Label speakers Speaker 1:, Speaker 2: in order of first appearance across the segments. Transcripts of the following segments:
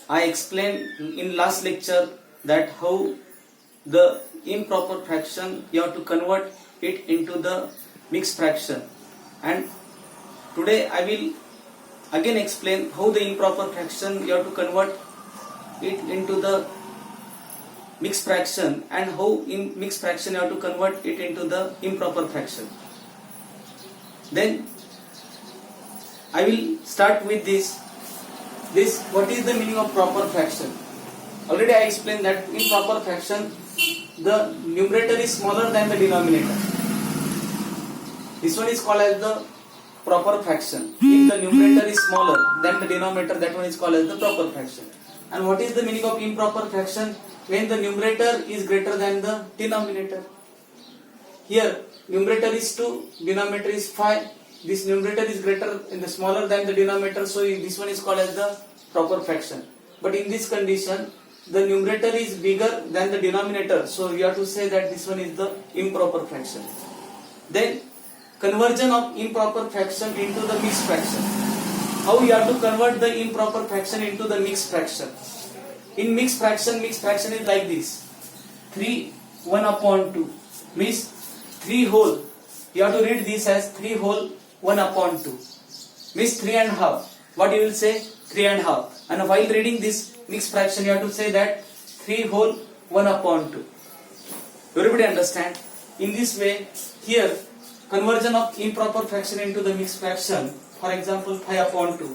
Speaker 1: I explained in last lecture that how the improper fraction you have to convert it into the mixed fraction, and today I will again explain how the improper fraction you have to convert it into the mixed fraction, and how in mixed fraction you have to convert it into the improper fraction. Then I will start with this what is the meaning of proper fraction. Already I explained that in proper fraction the numerator is smaller than the denominator. This one is called as the proper fraction. If the numerator is smaller than the denominator, that one is called as the proper fraction. And what is the meaning of improper fraction? When the numerator is greater than the denominator. Here numerator is 2, denominator is 5. This numerator is greater and smaller than the denominator, so this one is called as the proper fraction. But in this condition, the numerator is bigger than the denominator, so we have to say that this one is the improper fraction. Then conversion of improper fraction into the mixed fraction. How you have to convert the improper fraction into the mixed fraction? In mixed fraction is like this: 3 1 upon 2 means 3 whole. You have to read this as 3 whole 1 upon 2 means 3 and half. What you will say? 3 and half. And while reading this mixed fraction, you have to say that 3 whole 1 upon 2. Everybody understand? In this way, here conversion of improper fraction into the mixed fraction. For example, 5 upon 2.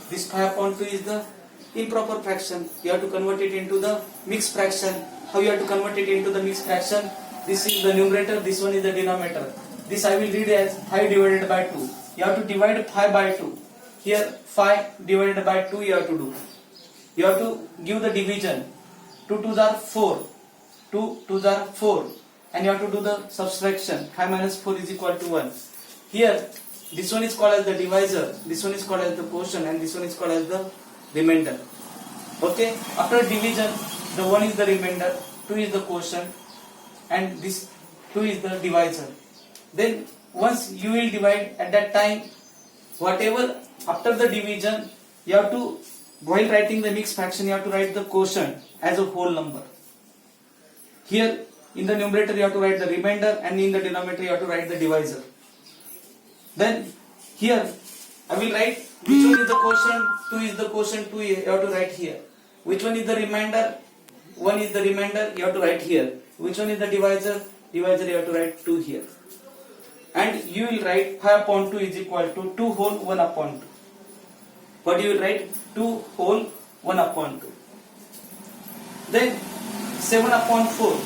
Speaker 1: This 5 upon 2 is the improper fraction. You have to convert it into the mixed fraction. How you have to convert it into the mixed fraction? This is the numerator, this one is the denominator. This I will read as 5 divided by 2. You have to divide 5 by 2. Here 5 divided by 2 you have to do. You have to give the division. 2 2s are 4. 2 2s are 4. And you have to do the subtraction. 5 minus 4 is equal to 1. Here this one is called as the divisor. This one is called as the quotient. And this one is called as the remainder. Okay. After division, the 1 is the remainder, 2 is the quotient, and this 2 is the divisor. Then once you will divide, at that time whatever after the division, you have to, while writing the mixed fraction, you have to write the quotient as a whole number. Here in the numerator you have to write the remainder, and in the denominator you have to write the divisor. Then here I will write which one is the quotient, 2 is the quotient, 2 you have to write here. Which one is the remainder, 1 is the remainder, you have to write here. Which one is the divisor, you have to write 2 here. And you will write 5 upon 2 is equal to 2 whole 1 upon 2. What you will write? 2 whole 1 upon 2. Then 7 upon 4.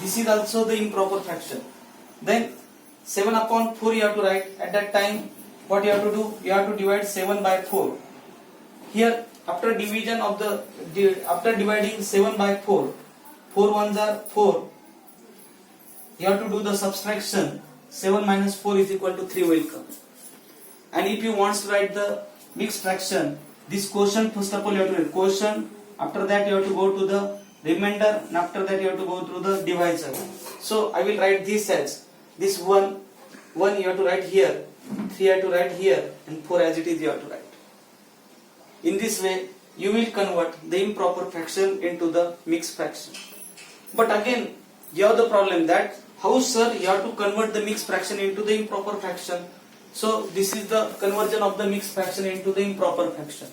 Speaker 1: This is also the improper fraction. Then 7 upon 4 you have to write. At that time, what you have to do? You have to divide 7 by 4. Here, after division of after dividing 7 by 4, 4 ones are 4. You have to do the subtraction. 7 minus 4 is equal to 3 will come. And if you want to write the mixed fraction, this quotient, first of all you have to write quotient, after that you have to go to the remainder, and after that you have to go through the divisor. So I will write this as this 1 you have to write here, 3 you have to write here, and 4 as it is you have to write. In this way you will convert the improper fraction into the mixed fraction. But again you have the problem that how, sir, you have to convert the mixed fraction into the improper fraction. So this is the conversion of the mixed fraction into the improper fraction.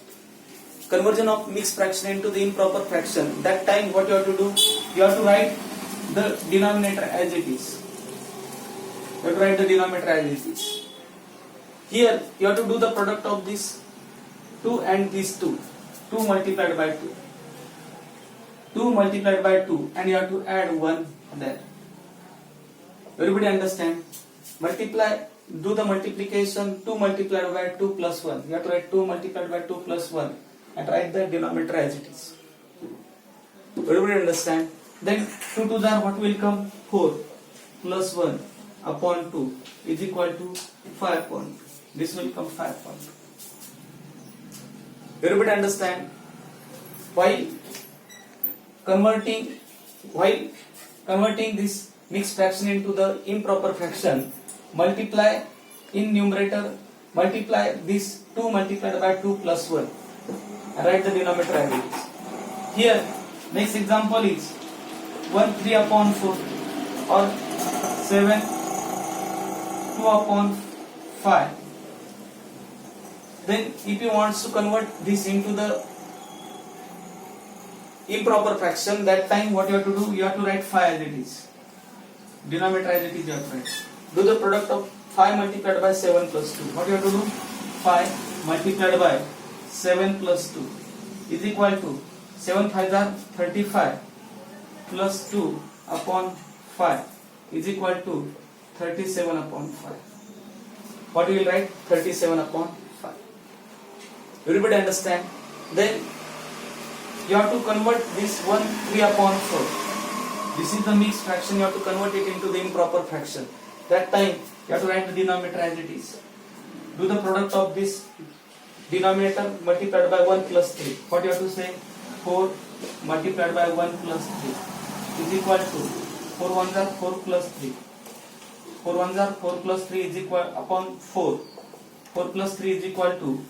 Speaker 1: Conversion of mixed fraction into the improper fraction. That time what you have to do? You have to write the denominator as it is. You have to write the denominator as it is. Here you have to do the product of this 2 and this 2. 2 multiplied by 2. 2 multiplied by 2, and you have to add 1 there. Everybody understand? Multiply, do the multiplication. 2 multiplied by 2 plus 1. You have to write 2 multiplied by 2 plus 1 and write the denominator as it is. Everybody understand? Then 2 to the what will come? 4 plus 1 upon 2 is equal to 5 upon 2. This will come 5 upon 2. Everybody understand? While converting this mixed fraction into the improper fraction, multiply in numerator, multiply this 2 multiplied by 2 plus 1 and write the denominator as it is. Here, next example is 1 3 upon 4 or 7 2 upon 5. Then if you want to convert this into the improper fraction, that time what you have to do, you have to write 5 as it is. Denominator as it is you have to write. Do the product of 5 multiplied by 7 plus 2. What you have to do? 5 multiplied by 7 plus 2 is equal to 7 5s are 35 plus 2 upon 5 is equal to 37 upon 5. What you will write? 37 upon 5. Everybody understand? Then you have to convert this 1 3 upon 4. This is the mixed fraction. You have to convert it into the improper fraction. That time you have to write the denominator as it is. Do the product of this denominator multiplied by 1 plus 3. What you have to say? 4 multiplied by 1 plus 3 is equal to 4 1s are 4 plus 3. 4 1s are 4 plus 3 is equal upon 4. 4 plus 3 is equal to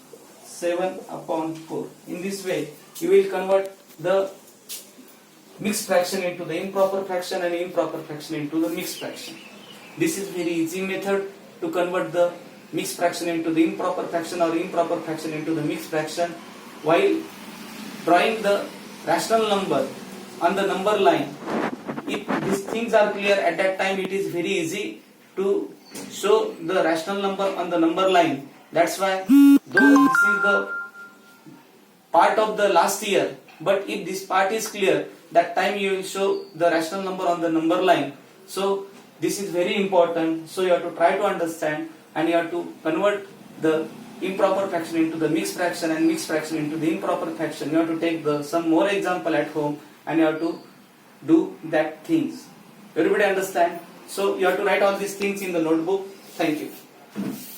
Speaker 1: 7 upon 4. In this way, you will convert the mixed fraction into the improper fraction and improper fraction into the mixed fraction. This is very easy method to convert the mixed fraction into the improper fraction or improper fraction into the mixed fraction. While drawing the rational number on the number line, if these things are clear at that time, it is very easy to show the rational number on the number line. That's why, though this is the part of the last year, but if this part is clear, that time you will show the rational number on the number line. So this is very important. So you have to try to understand, and you have to convert the improper fraction into the mixed fraction and mixed fraction into the improper fraction. You have to take some more example at home, and you have to do that things. Everybody understand? So you have to write all these things in the notebook. Thank you.